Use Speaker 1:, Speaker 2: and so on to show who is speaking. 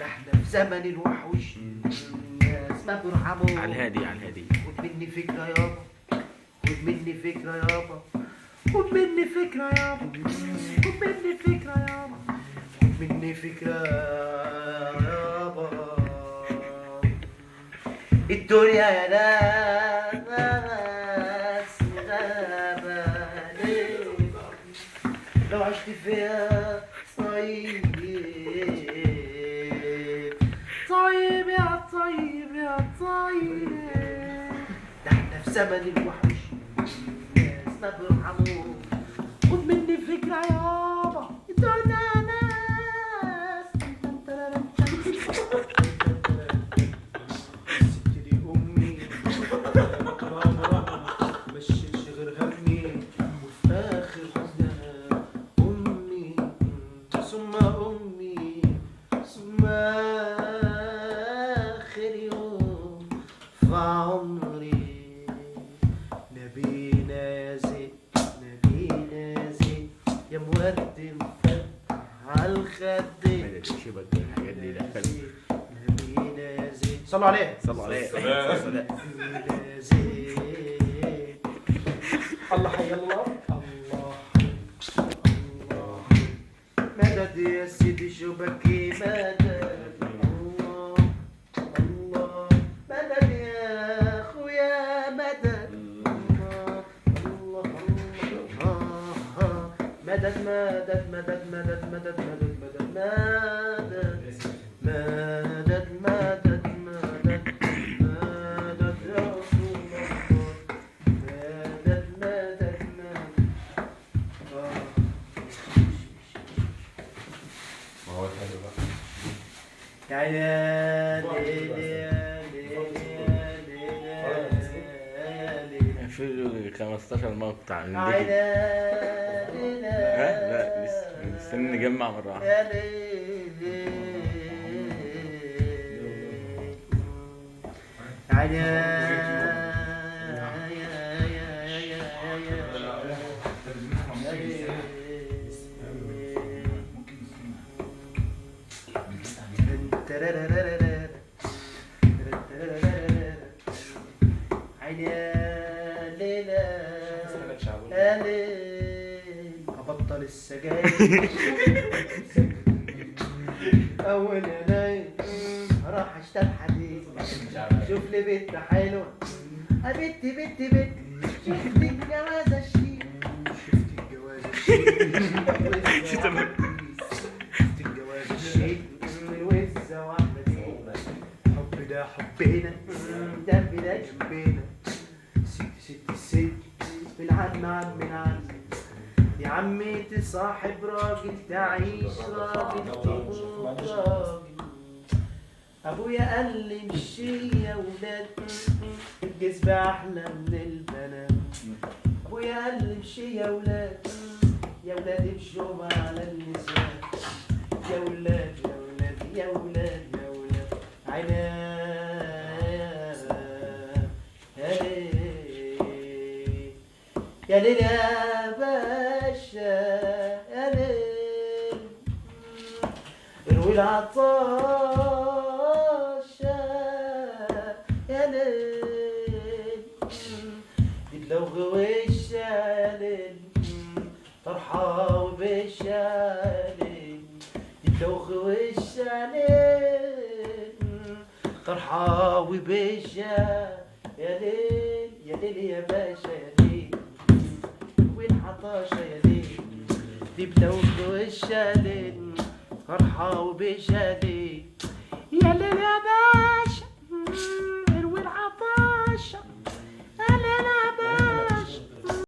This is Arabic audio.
Speaker 1: احنا في زمن الوحوش، الناس ما بيرحموا.
Speaker 2: على الهادي على الهادي.
Speaker 1: خد مني فكرة يابا، خد مني فكرة يابا، خد مني فكرة يابا، خد مني فكرة يابا، خد مني فكرة يابا. الدنيا يا ناس غابة ليه؟ لو عشت فيها طيب طيب يا طيب يا طيب. ده احنا في زمن الوحوش، الناس ما بيرحموا. خد مني فكرة يابا، الدنيا يا ناس. الست دي أمي مشيش غير همي، وفي آخر حزنها أمي ثم أمي ثم آخر يوم في عمري. نبينا يا زين، نبينا يا زين، يا مورد مفتح عالخدين.
Speaker 2: الحاجات دي دخلت.
Speaker 1: نبينا يا زين، صلوا عليه.
Speaker 2: صلوا عليه.
Speaker 1: نبينا يا زين. الله حي الله، الله الله. مدد يا سيدي شبكي مدد. الله الله مدد يا اخويا مدد. الله الله الله مدد مدد مدد مدد مدد مدد مدد مدد مدد مدد مدد يا رسول الله. مدد مدد مدد.
Speaker 3: ما هو حلو بقى.
Speaker 1: يا ليل يا ليل يا ليل يا ليل.
Speaker 2: في 15 مقطع من دي.
Speaker 1: عينا
Speaker 2: ها لا لسه مستني نجمع مرة واحدة.
Speaker 1: يا ليل عينا هبطل السجاير اول يناير راح اشتغل حديد. شوف لي بنت حلوه، بنت بنت بنت، شفت الجوازه الشيك، شفت الجوازه الشيك، شفت الجوازه الشيك وزه واحده دي. حب ده حبنا، دم ده جنبنا. ست الست بالعم عم العم، يا عمي تصاحب راجل تعيش راجل تموت راجل. ابويا قال لي امشي يا ولاد، الجذب احلى من البنات. ابويا قال لي امشي يا ولاد، يا ولاد امشوا على النساء. يا ولاد يا ولاد يا ولاد يا ولاد عناد يا ليل يا باشا يا ليل. اروي العطاشة يا ليل، لو غويشة يا ليل، طرحة وبشة يا ليل. لو غويشة يا ليل، طرحة وبشة يا ليل. يا ليل يا باشا يا ليل، وين عطاشة يا ليل. دي بلوغ وشة ليل، فرحة وبشة ليل.